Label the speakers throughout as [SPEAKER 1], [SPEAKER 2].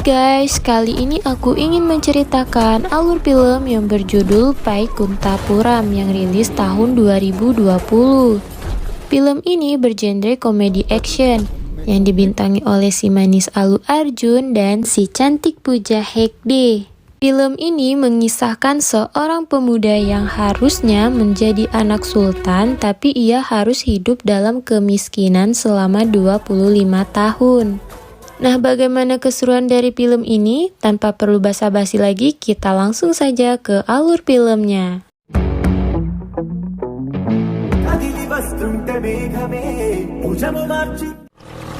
[SPEAKER 1] guys, kali ini aku ingin menceritakan alur film yang berjudul Paikunthapuram yang rilis tahun 2020. Film ini bergenre komedi action yang dibintangi oleh si manis Allu Arjun dan si cantik Pooja Hegde. Film ini mengisahkan seorang pemuda yang harusnya menjadi anak sultan, tapi ia harus hidup dalam kemiskinan selama 25 tahun. Nah, bagaimana keseruan dari film ini? Tanpa perlu basa-basi lagi, kita langsung saja ke alur filmnya.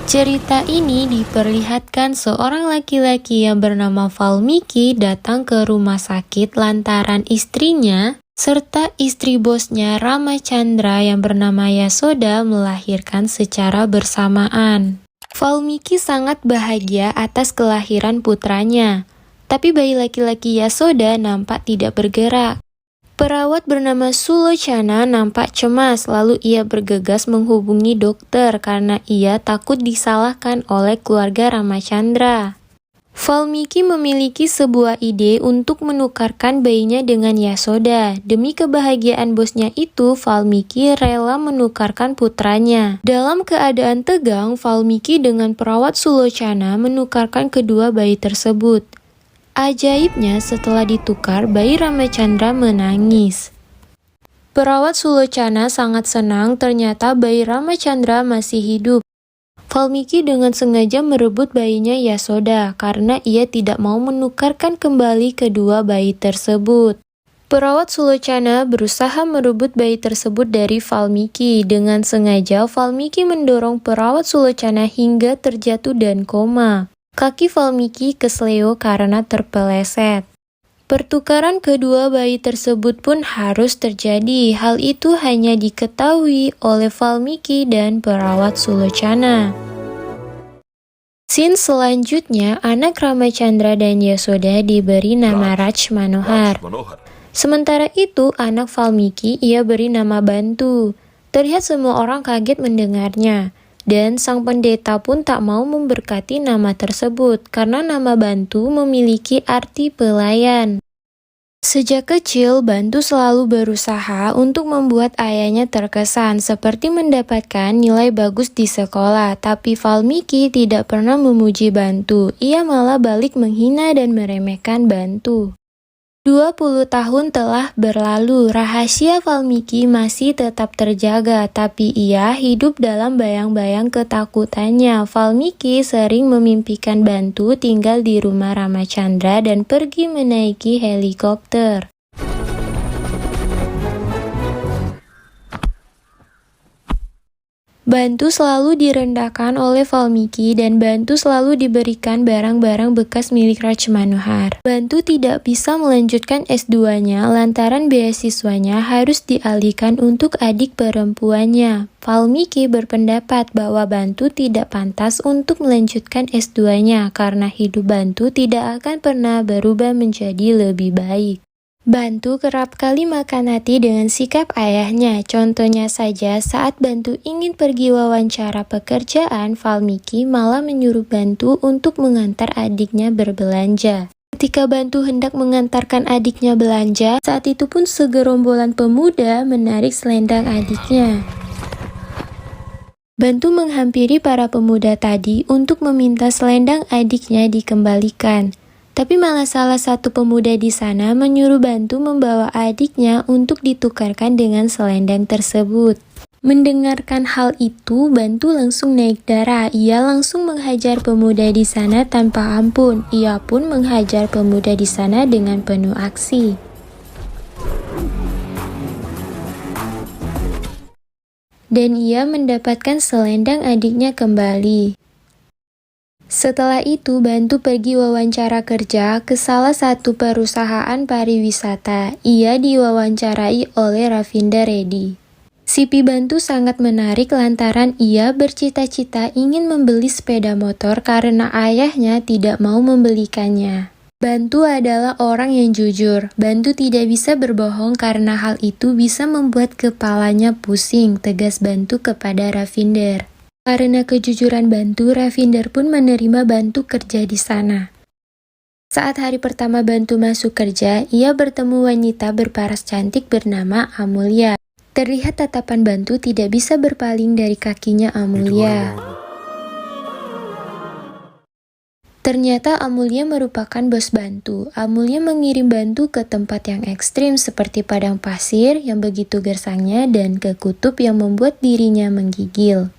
[SPEAKER 1] Cerita ini diperlihatkan seorang laki-laki yang bernama Valmiki datang ke rumah sakit lantaran istrinya serta istri bosnya Ramachandra yang bernama Yasoda melahirkan secara bersamaan. Valmiki sangat bahagia atas kelahiran putranya, tapi bayi laki-laki Yasoda nampak tidak bergerak. Perawat bernama Sulochana nampak cemas, lalu ia bergegas menghubungi dokter karena ia takut disalahkan oleh keluarga Ramachandra. Valmiki memiliki sebuah ide untuk menukarkan bayinya dengan Yasoda. Demi kebahagiaan bosnya itu, Valmiki rela menukarkan putranya. Dalam keadaan tegang, Valmiki dengan perawat Sulochana menukarkan kedua bayi tersebut. Ajaibnya, setelah ditukar, bayi Ramachandra menangis. Perawat Sulochana sangat senang, ternyata bayi Ramachandra masih hidup. Valmiki dengan sengaja merebut bayinya Yasoda karena ia tidak mau menukarkan kembali kedua bayi tersebut. Perawat Sulochana berusaha merebut bayi tersebut dari Valmiki. Dengan sengaja Valmiki mendorong perawat Sulochana hingga terjatuh dan koma. Kaki Valmiki kesleo karena terpeleset. Pertukaran kedua bayi tersebut pun harus terjadi. Hal itu hanya diketahui oleh Valmiki dan perawat Sulochana. Scene selanjutnya, anak Ramachandra dan Yasoda diberi nama Raj Manohar. Sementara itu, anak Valmiki ia beri nama Bantu. Terlihat semua orang kaget mendengarnya. Dan sang pendeta pun tak mau memberkati nama tersebut karena nama Bantu memiliki arti pelayan. Sejak kecil, Bantu selalu berusaha untuk membuat ayahnya terkesan seperti mendapatkan nilai bagus di sekolah. Tapi Valmiki tidak pernah memuji Bantu, ia malah balik menghina dan meremehkan Bantu. 20 tahun telah berlalu, rahasia Valmiki masih tetap terjaga, tapi ia hidup dalam bayang-bayang ketakutannya. Valmiki sering memimpikan Bantu tinggal di rumah Ramachandra dan pergi menaiki helikopter. Bantu selalu direndahkan oleh Valmiki dan Bantu selalu diberikan barang-barang bekas milik Raj Manohar. Bantu tidak bisa melanjutkan S2-nya lantaran beasiswanya harus dialihkan untuk adik perempuannya. Valmiki berpendapat bahwa Bantu tidak pantas untuk melanjutkan S2-nya karena hidup Bantu tidak akan pernah berubah menjadi lebih baik. Bantu kerap kali makan hati dengan sikap ayahnya. Contohnya saja, saat Bantu ingin pergi wawancara pekerjaan, Valmiki malah menyuruh Bantu untuk mengantar adiknya berbelanja. Ketika Bantu hendak mengantarkan adiknya belanja, saat itu pun segerombolan pemuda menarik selendang adiknya. Bantu menghampiri para pemuda tadi untuk meminta selendang adiknya dikembalikan. Tapi malah salah satu pemuda di sana menyuruh Bantu membawa adiknya untuk ditukarkan dengan selendang tersebut. Mendengarkan hal itu, Bantu langsung naik darah. Ia langsung menghajar pemuda di sana tanpa ampun. Ia pun menghajar pemuda di sana dengan penuh aksi. Dan ia mendapatkan selendang adiknya kembali. Setelah itu, Bantu pergi wawancara kerja ke salah satu perusahaan pariwisata. Ia diwawancarai oleh Ravinder Reddy. CV Bantu sangat menarik lantaran ia bercita-cita ingin membeli sepeda motor karena ayahnya tidak mau membelikannya. Bantu adalah orang yang jujur. Bantu tidak bisa berbohong karena hal itu bisa membuat kepalanya pusing, tegas Bantu kepada Ravinder. Karena kejujuran Bantu, Ravinder pun menerima Bantu kerja di sana. Saat hari pertama Bantu masuk kerja, ia bertemu wanita berparas cantik bernama Amulya. Terlihat tatapan Bantu tidak bisa berpaling dari kakinya Amulya. Ternyata Amulya merupakan bos Bantu. Amulya mengirim Bantu ke tempat yang ekstrim seperti padang pasir yang begitu gersangnya dan ke kutub yang membuat dirinya menggigil.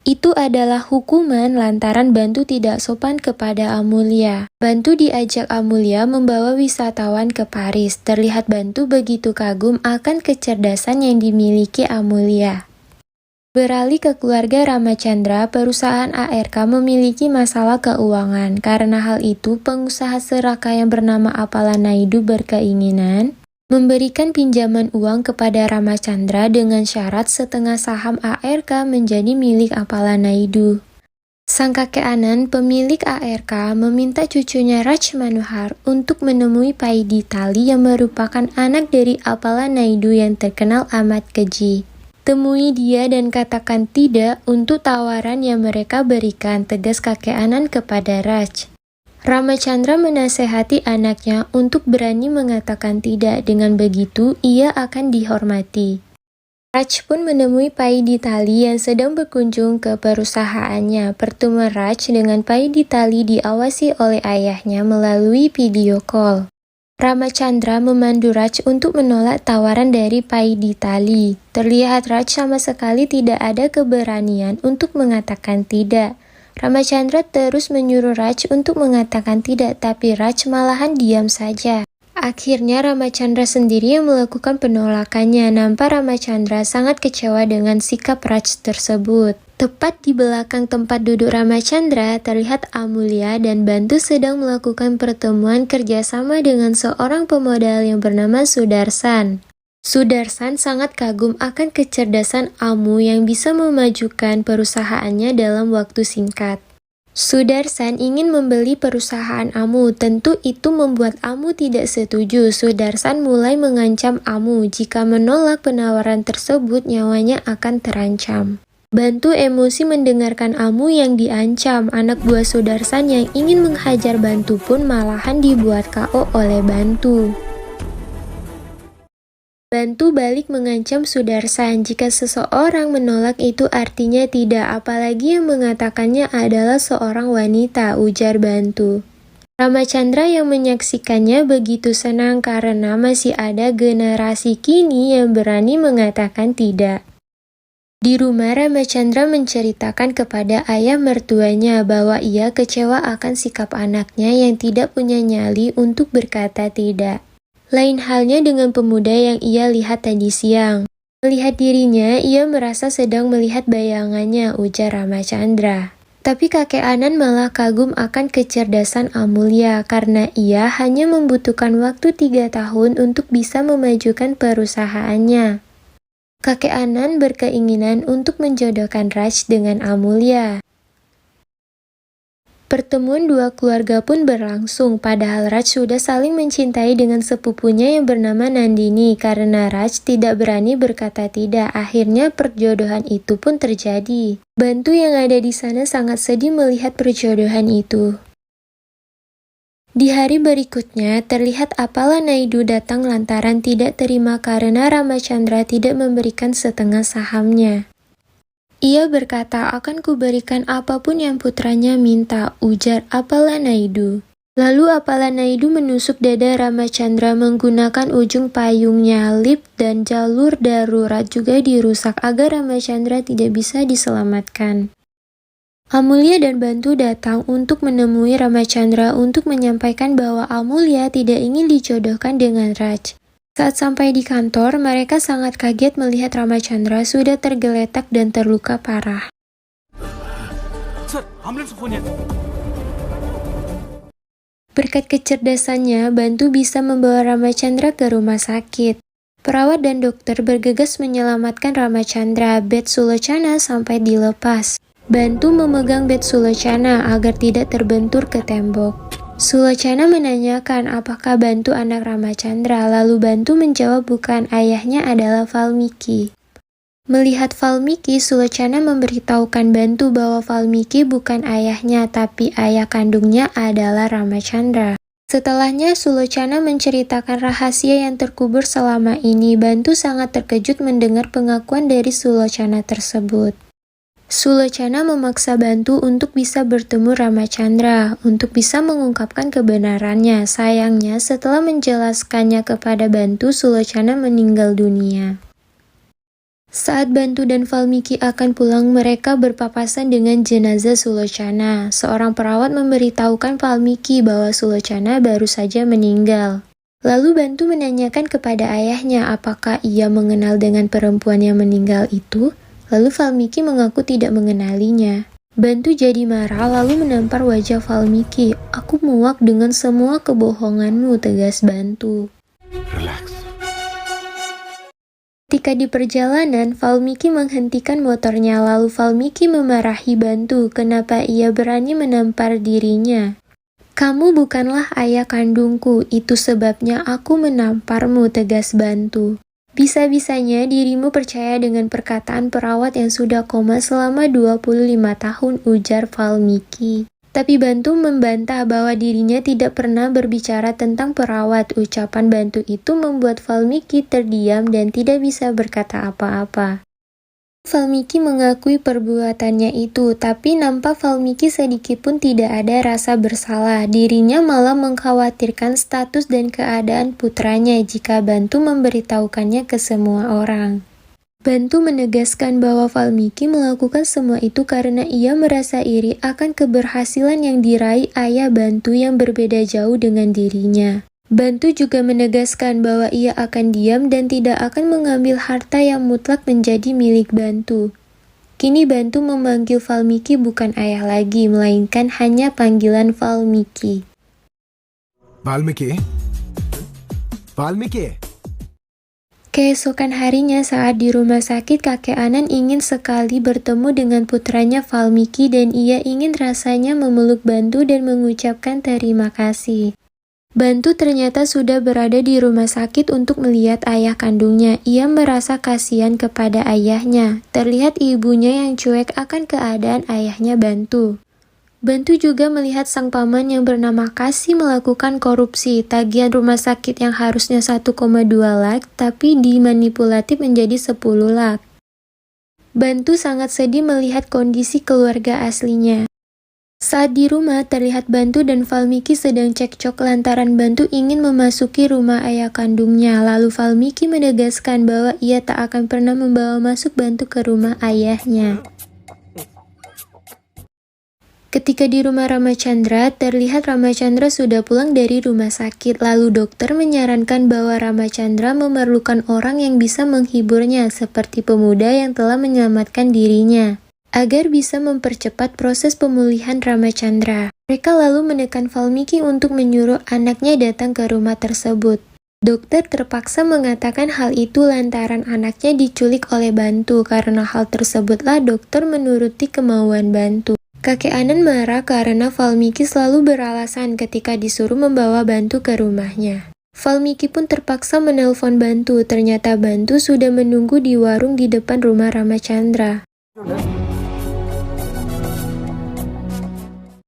[SPEAKER 1] Itu adalah hukuman lantaran Bantu tidak sopan kepada Amulya. Bantu diajak Amulya membawa wisatawan ke Paris. Terlihat Bantu begitu kagum akan kecerdasan yang dimiliki Amulya. Beralih ke keluarga Ramachandra, perusahaan ARK memiliki masalah keuangan. Karena hal itu, pengusaha serakah yang bernama Appalanaidu berkeinginan memberikan pinjaman uang kepada Ramachandra dengan syarat setengah saham ARK menjadi milik Appalanaidu. Sang kakek Anand, pemilik ARK, meminta cucunya Raj Manohar untuk menemui Paiditali yang merupakan anak dari Appalanaidu yang terkenal amat keji. Temui dia dan katakan tidak untuk tawaran yang mereka berikan, tegas kakek Anand kepada Raj. Ramachandra menasehati anaknya untuk berani mengatakan tidak, dengan begitu ia akan dihormati. Raj pun menemui Paiditali yang sedang berkunjung ke perusahaannya. Pertemuan Raj dengan Paiditali diawasi oleh ayahnya melalui video call. Ramachandra memandu Raj untuk menolak tawaran dari Paiditali. Terlihat Raj sama sekali tidak ada keberanian untuk mengatakan tidak. Ramachandra terus menyuruh Raj untuk mengatakan tidak, tapi Raj malahan diam saja. Akhirnya Ramachandra sendiri yang melakukan penolakannya. Nampak Ramachandra sangat kecewa dengan sikap Raj tersebut. Tepat di belakang tempat duduk Ramachandra, terlihat Amulya dan Bantu sedang melakukan pertemuan kerjasama dengan seorang pemodal yang bernama Sudarsan. Sudarsan sangat kagum akan kecerdasan Amu yang bisa memajukan perusahaannya dalam waktu singkat. Sudarsan ingin membeli perusahaan Amu, tentu itu membuat Amu tidak setuju. Sudarsan mulai mengancam Amu, jika menolak penawaran tersebut nyawanya akan terancam. Bantu emosi mendengarkan Amu yang diancam. Anak buah Sudarsan yang ingin menghajar Bantu pun malahan dibuat KO oleh Bantu. Bantu balik mengancam Sudarsan, jika seseorang menolak itu artinya tidak, apalagi yang mengatakannya adalah seorang wanita, ujar Bantu. Ramachandra yang menyaksikannya begitu senang karena masih ada generasi kini yang berani mengatakan tidak. Di rumah, Ramachandra menceritakan kepada ayah mertuanya bahwa ia kecewa akan sikap anaknya yang tidak punya nyali untuk berkata tidak. Lain halnya dengan pemuda yang ia lihat tadi siang. Melihat dirinya, ia merasa sedang melihat bayangannya, ujar Ramachandra. Tapi kakek Anand malah kagum akan kecerdasan Amulya karena ia hanya membutuhkan waktu 3 tahun untuk bisa memajukan perusahaannya. Kakek Anand berkeinginan untuk menjodohkan Raj dengan Amulya. Pertemuan dua keluarga pun berlangsung, padahal Raj sudah saling mencintai dengan sepupunya yang bernama Nandini. Karena Raj tidak berani berkata tidak, akhirnya perjodohan itu pun terjadi. Bantu yang ada di sana sangat sedih melihat perjodohan itu. Di hari berikutnya, terlihat Appalanaidu datang lantaran tidak terima karena Ramachandra tidak memberikan setengah sahamnya. Ia berkata, akan kuberikan apapun yang putranya minta, ujar Appalanaidu. Lalu Appalanaidu menusuk dada Ramachandra menggunakan ujung payungnya. Lift dan jalur darurat juga dirusak agar Ramachandra tidak bisa diselamatkan. Amulya dan Bantu datang untuk menemui Ramachandra untuk menyampaikan bahwa Amulya tidak ingin dijodohkan dengan Raj. Saat sampai di kantor, mereka sangat kaget melihat Ramachandra sudah tergeletak dan terluka parah. Berkat kecerdasannya, Bantu bisa membawa Ramachandra ke rumah sakit. Perawat dan dokter bergegas menyelamatkan Ramachandra. Bed Sulochana sampai dilepas. Bantu memegang bed Sulochana agar tidak terbentur ke tembok. Sulochana menanyakan apakah Bantu anak Ramachandra, lalu Bantu menjawab bukan, ayahnya adalah Valmiki. Melihat Valmiki, Sulochana memberitahukan Bantu bahwa Valmiki bukan ayahnya, tapi ayah kandungnya adalah Ramachandra. Setelahnya, Sulochana menceritakan rahasia yang terkubur selama ini. Bantu sangat terkejut mendengar pengakuan dari Sulochana tersebut. Sulochana memaksa Bantu untuk bisa bertemu Ramachandra, untuk bisa mengungkapkan kebenarannya. Sayangnya, setelah menjelaskannya kepada Bantu, Sulochana meninggal dunia. Saat Bantu dan Valmiki akan pulang, mereka berpapasan dengan jenazah Sulochana. Seorang perawat memberitahukan Valmiki bahwa Sulochana baru saja meninggal. Lalu Bantu menanyakan kepada ayahnya apakah ia mengenal dengan perempuan yang meninggal itu. Lalu Valmiki mengaku tidak mengenalinya. Bantu jadi marah lalu menampar wajah Valmiki. "Aku muak dengan semua kebohonganmu," tegas Bantu.
[SPEAKER 2] Relax.
[SPEAKER 1] Ketika di perjalanan, Valmiki menghentikan motornya lalu Valmiki memarahi Bantu kenapa ia berani menampar dirinya. "Kamu bukanlah ayah kandungku, itu sebabnya aku menamparmu," tegas Bantu. "Bisa-bisanya dirimu percaya dengan perkataan perawat yang sudah koma selama 25 tahun, ujar Valmiki. Tapi Bantu membantah bahwa dirinya tidak pernah berbicara tentang perawat. Ucapan Bantu itu membuat Valmiki terdiam dan tidak bisa berkata apa-apa. Valmiki mengakui perbuatannya itu, tapi nampak Valmiki sedikitpun tidak ada rasa bersalah. Dirinya malah mengkhawatirkan status dan keadaan putranya jika Bantu memberitahukannya ke semua orang. Bantu menegaskan bahwa Valmiki melakukan semua itu karena ia merasa iri akan keberhasilan yang diraih ayah Bantu yang berbeda jauh dengan dirinya. Bantu juga menegaskan bahwa ia akan diam dan tidak akan mengambil harta yang mutlak menjadi milik Bantu. Kini Bantu memanggil Valmiki bukan ayah lagi, melainkan hanya panggilan Valmiki.
[SPEAKER 2] Valmiki? Valmiki?
[SPEAKER 1] Keesokan harinya saat di rumah sakit, kakek Anan ingin sekali bertemu dengan putranya Valmiki dan ia ingin rasanya memeluk Bantu dan mengucapkan terima kasih. Bantu ternyata sudah berada di rumah sakit untuk melihat ayah kandungnya. Ia merasa kasihan kepada ayahnya. Terlihat ibunya yang cuek akan keadaan ayahnya Bantu. Bantu juga melihat sang paman yang bernama Kasih melakukan korupsi. Tagihan rumah sakit yang harusnya 1,2 lak, tapi dimanipulatif menjadi 10 lak. Bantu sangat sedih melihat kondisi keluarga aslinya. Saat di rumah, terlihat Bantu dan Valmiki sedang cekcok lantaran Bantu ingin memasuki rumah ayah kandungnya. Lalu Valmiki menegaskan bahwa ia tak akan pernah membawa masuk Bantu ke rumah ayahnya. Ketika di rumah Ramachandra, terlihat Ramachandra sudah pulang dari rumah sakit. Lalu dokter menyarankan bahwa Ramachandra memerlukan orang yang bisa menghiburnya, seperti pemuda yang telah menyelamatkan dirinya, agar bisa mempercepat proses pemulihan Ramachandra. Mereka lalu menekan Valmiki untuk menyuruh anaknya datang ke rumah tersebut. Dokter terpaksa mengatakan hal itu lantaran anaknya diculik oleh Bantu. Karena hal tersebutlah dokter menuruti kemauan Bantu. Kakek Anan marah karena Valmiki selalu beralasan ketika disuruh membawa Bantu ke rumahnya. Valmiki pun terpaksa menelpon Bantu. Ternyata Bantu sudah menunggu di warung di depan rumah Ramachandra.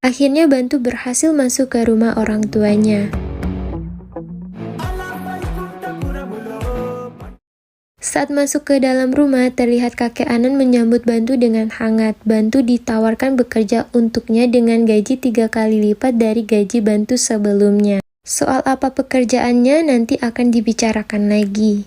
[SPEAKER 1] Akhirnya Bantu berhasil masuk ke rumah orang tuanya. Saat masuk ke dalam rumah, terlihat kakek Anan menyambut Bantu dengan hangat. Bantu ditawarkan bekerja untuknya dengan gaji 3 kali lipat dari gaji Bantu sebelumnya. Soal apa pekerjaannya nanti akan dibicarakan lagi.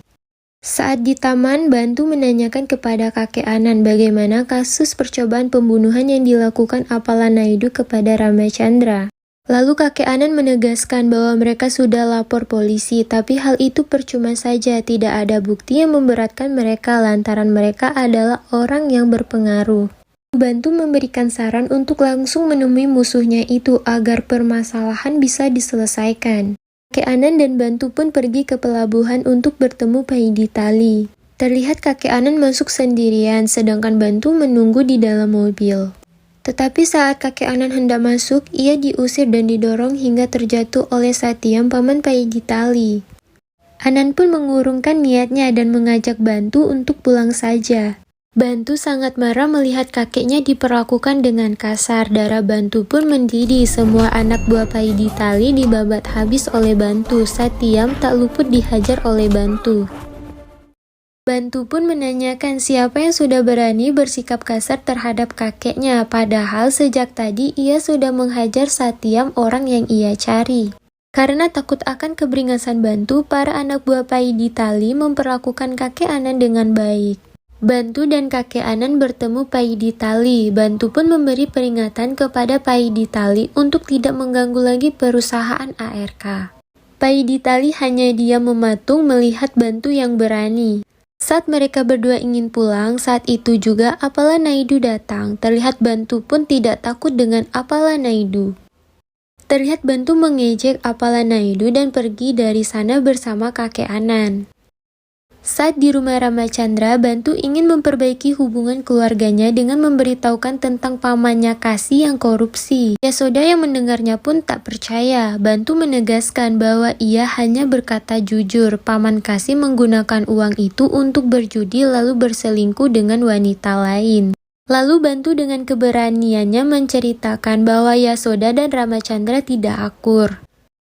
[SPEAKER 1] Saat di taman, Bantu menanyakan kepada kakek Anan bagaimana kasus percobaan pembunuhan yang dilakukan Appalanaidu kepada Ramachandra. Lalu kakek Anan menegaskan bahwa mereka sudah lapor polisi, tapi hal itu percuma saja, tidak ada bukti yang memberatkan mereka lantaran mereka adalah orang yang berpengaruh. Bantu memberikan saran untuk langsung menemui musuhnya itu agar permasalahan bisa diselesaikan. Kakek Anan dan Bantu pun pergi ke pelabuhan untuk bertemu Paiditali. Terlihat kakek Anan masuk sendirian, sedangkan Bantu menunggu di dalam mobil. Tetapi saat kakek Anan hendak masuk, ia diusir dan didorong hingga terjatuh oleh Satyam, paman Paiditali. Anan pun mengurungkan niatnya dan mengajak Bantu untuk pulang saja. Bantu sangat marah melihat kakeknya diperlakukan dengan kasar. Darah Bantu pun mendidih. Semua anak buah Paidi Tali dibabat habis oleh Bantu. Satyam tak luput dihajar oleh Bantu. Bantu pun menanyakan siapa yang sudah berani bersikap kasar terhadap kakeknya. Padahal sejak tadi ia sudah menghajar Satyam, orang yang ia cari. Karena takut akan keberingasan Bantu, para anak buah Paidi Tali memperlakukan kakek Anan dengan baik. Bantu dan kakek Anan bertemu Paidi Tali. Bantu pun memberi peringatan kepada Paidi Tali untuk tidak mengganggu lagi perusahaan ARK. Paidi Tali hanya diam mematung melihat Bantu yang berani. Saat mereka berdua ingin pulang, saat itu juga Apala Naidu datang. Terlihat Bantu pun tidak takut dengan Apala Naidu. Terlihat Bantu mengejek Apala Naidu dan pergi dari sana bersama kakek Anan. Saat di rumah Ramachandra, Bantu ingin memperbaiki hubungan keluarganya dengan memberitahukan tentang pamannya Kasi yang korupsi. Yasoda yang mendengarnya pun tak percaya. Bantu menegaskan bahwa ia hanya berkata jujur. Paman Kasi menggunakan uang itu untuk berjudi lalu berselingkuh dengan wanita lain. Lalu Bantu dengan keberaniannya menceritakan bahwa Yasoda dan Ramachandra tidak akur.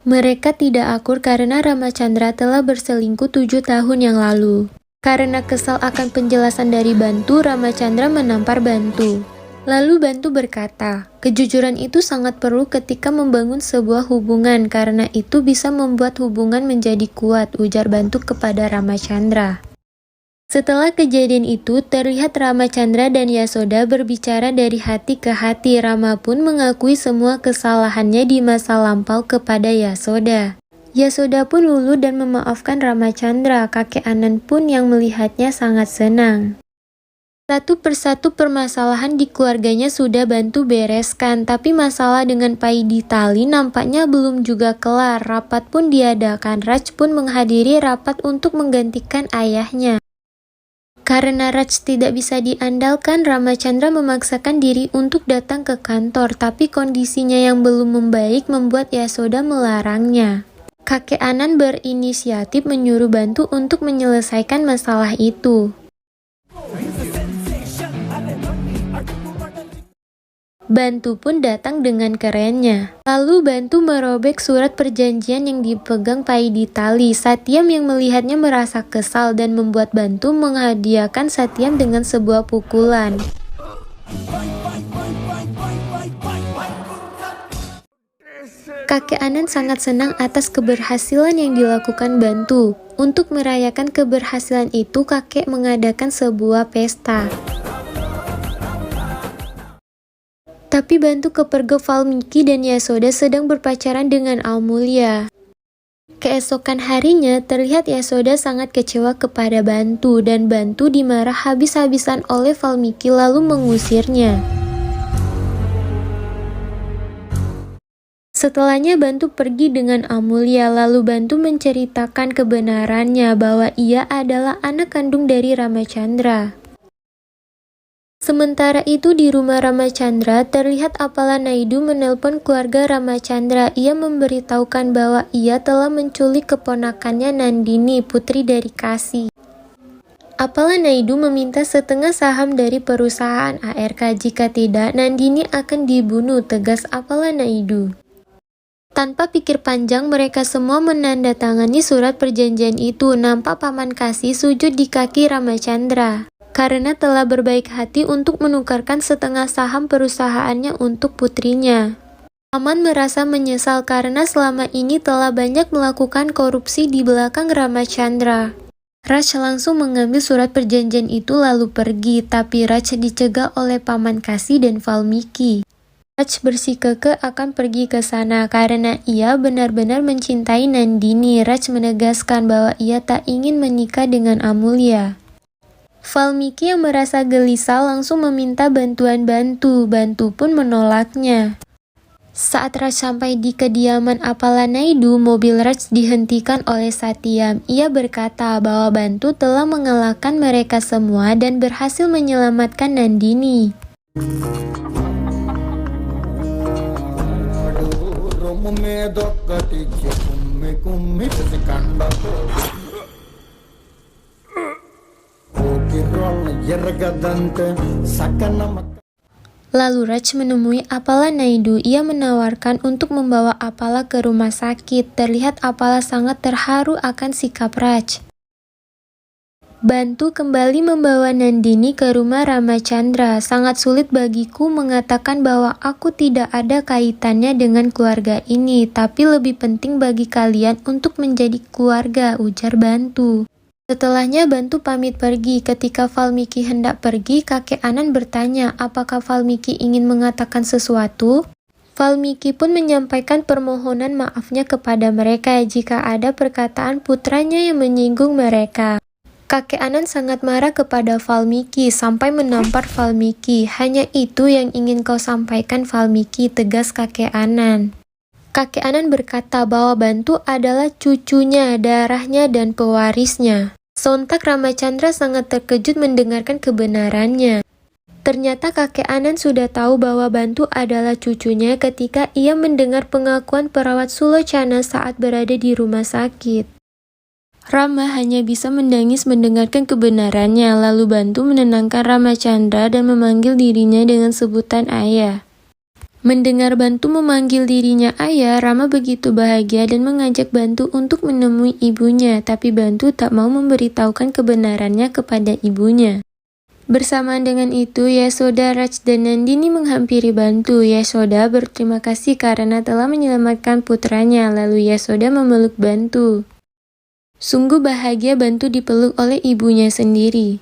[SPEAKER 1] Mereka tidak akur karena Ramachandra telah berselingkuh 7 tahun yang lalu. Karena kesal akan penjelasan dari Bantu, Ramachandra menampar Bantu. Lalu Bantu berkata, kejujuran itu sangat perlu ketika membangun sebuah hubungan karena itu bisa membuat hubungan menjadi kuat, ujar Bantu kepada Ramachandra. Setelah kejadian itu, terlihat Ramachandra dan Yasoda berbicara dari hati ke hati. Rama pun mengakui semua kesalahannya di masa lampau kepada Yasoda. Yasoda pun luluh dan memaafkan Ramachandra. Kakek Anan pun yang melihatnya sangat senang. Satu persatu permasalahan di keluarganya sudah Bantu bereskan, tapi masalah dengan Paidi Tali nampaknya belum juga kelar. Rapat pun diadakan. Raj pun menghadiri rapat untuk menggantikan ayahnya. Karena Raj tidak bisa diandalkan, Ramachandra memaksakan diri untuk datang ke kantor, tapi kondisinya yang belum membaik membuat Yasoda melarangnya. Kakek Anan berinisiatif menyuruh Bantu untuk menyelesaikan masalah itu. Bantu pun datang dengan kerennya. Lalu Bantu merobek surat perjanjian yang dipegang Paidi Tali. Satyam yang melihatnya merasa kesal dan membuat Bantu menghadiahkan Satyam dengan sebuah pukulan. Kakek Anan sangat senang atas keberhasilan yang dilakukan Bantu. Untuk merayakan keberhasilan itu, kakek mengadakan sebuah pesta. Tapi Bantu kepergok Valmiki dan Yasoda sedang berpacaran dengan Almulya. Keesokan harinya, terlihat Yasoda sangat kecewa kepada Bantu dan Bantu dimarah habis-habisan oleh Valmiki lalu mengusirnya. Setelahnya Bantu pergi dengan Amulya, lalu Bantu menceritakan kebenarannya bahwa ia adalah anak kandung dari Ramachandra. Sementara itu di rumah Ramachandra, terlihat Apala Naidu menelpon keluarga Ramachandra. Ia memberitahukan bahwa ia telah menculik keponakannya Nandini, putri dari Kasi. Apala Naidu meminta setengah saham dari perusahaan ARK, jika tidak Nandini akan dibunuh, tegas Apala Naidu. Tanpa pikir panjang, mereka semua menandatangani surat perjanjian itu. Nampak Paman Kasi sujud di kaki Ramachandra karena telah berbaik hati untuk menukarkan setengah saham perusahaannya untuk putrinya. Paman merasa menyesal karena selama ini telah banyak melakukan korupsi di belakang Ramachandra. Raj langsung mengambil surat perjanjian itu lalu pergi, tapi Raj dicegah oleh Paman Kasi dan Valmiki. Raj bersikukuh akan pergi ke sana karena ia benar-benar mencintai Nandini. Raj menegaskan bahwa ia tak ingin menikah dengan Amulya. Valmiki yang merasa gelisah langsung meminta bantuan Bantu. Bantu pun menolaknya. Saat Raj sampai di kediaman Apala Naidu, mobil Raj dihentikan oleh Satyam. Ia berkata bahwa Bantu telah mengalahkan mereka semua dan berhasil menyelamatkan Nandini. Lalu Raj menemui Apala Naidu. Ia menawarkan untuk membawa Apala ke rumah sakit. Terlihat Apala sangat terharu akan sikap Raj. Bantu kembali membawa Nandini ke rumah Ramachandra. Sangat sulit bagiku mengatakan bahwa aku tidak ada kaitannya dengan keluarga ini, tapi lebih penting bagi kalian untuk menjadi keluarga, ujar Bantu. Setelahnya Bantu pamit pergi. Ketika Valmiki hendak pergi, kakek Anand bertanya apakah Valmiki ingin mengatakan sesuatu. Valmiki pun menyampaikan permohonan maafnya kepada mereka jika ada perkataan putranya yang menyinggung mereka. Kakek Anand sangat marah kepada Valmiki sampai menampar Valmiki. Hanya itu yang ingin kau sampaikan, Valmiki, tegas kakek Anand. Kakek Anand berkata bahwa Bantu adalah cucunya, darahnya, dan pewarisnya. Sontak Ramachandra sangat terkejut mendengarkan kebenarannya. Ternyata kakek Anand sudah tahu bahwa Bantu adalah cucunya ketika ia mendengar pengakuan perawat Sulochana saat berada di rumah sakit. Rama hanya bisa menangis mendengarkan kebenarannya, lalu Bantu menenangkan Ramachandra dan memanggil dirinya dengan sebutan ayah. Mendengar Bantu memanggil dirinya ayah, Rama begitu bahagia dan mengajak Bantu untuk menemui ibunya, tapi Bantu tak mau memberitahukan kebenarannya kepada ibunya. Bersamaan dengan itu, Yasoda, Raj, dan Nandini menghampiri Bantu. Yasoda berterima kasih karena telah menyelamatkan putranya, lalu Yasoda memeluk Bantu. Sungguh bahagia Bantu dipeluk oleh ibunya sendiri.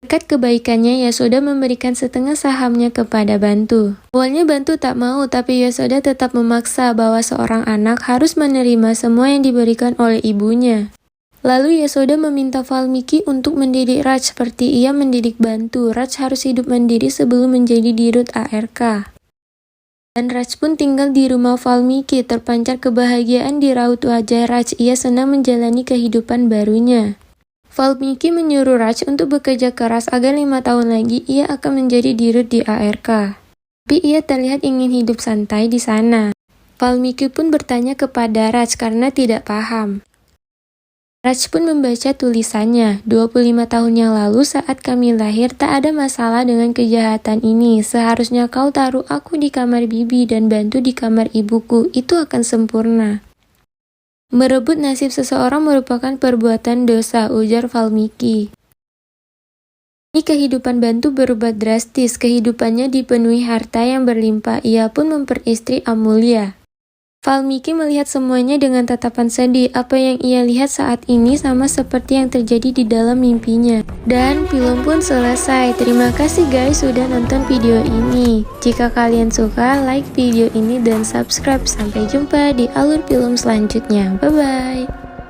[SPEAKER 1] Berkat kebaikannya, Yasoda memberikan setengah sahamnya kepada Bantu. Awalnya Bantu tak mau, tapi Yasoda tetap memaksa bahwa seorang anak harus menerima semua yang diberikan oleh ibunya. Lalu Yasoda meminta Valmiki untuk mendidik Raj seperti ia mendidik Bantu. Raj harus hidup mandiri sebelum menjadi dirut ARK. Dan Raj pun tinggal di rumah Valmiki. Terpancar kebahagiaan di raut wajah Raj. Ia senang menjalani kehidupan barunya. Valmiki menyuruh Raj untuk bekerja keras agar 5 tahun lagi ia akan menjadi dirut di ARK. Tapi ia terlihat ingin hidup santai di sana. Valmiki pun bertanya kepada Raj karena tidak paham. Raj pun membaca tulisannya. 25 tahun yang lalu saat kami lahir tak ada masalah dengan kejahatan ini. Seharusnya kau taruh aku di kamar bibi dan Bantu di kamar ibuku. Itu akan sempurna. Merebut nasib seseorang merupakan perbuatan dosa, ujar Valmiki. Ini kehidupan Bantu berubah drastis. Kehidupannya dipenuhi harta yang berlimpah. Ia pun memperistri Amulya. Valmiki melihat semuanya dengan tatapan sedih. Apa yang ia lihat saat ini sama seperti yang terjadi di dalam mimpinya. Dan film pun selesai. Terima kasih guys sudah nonton video ini. Jika kalian suka, like video ini dan subscribe. Sampai jumpa di alur film selanjutnya. Bye-bye.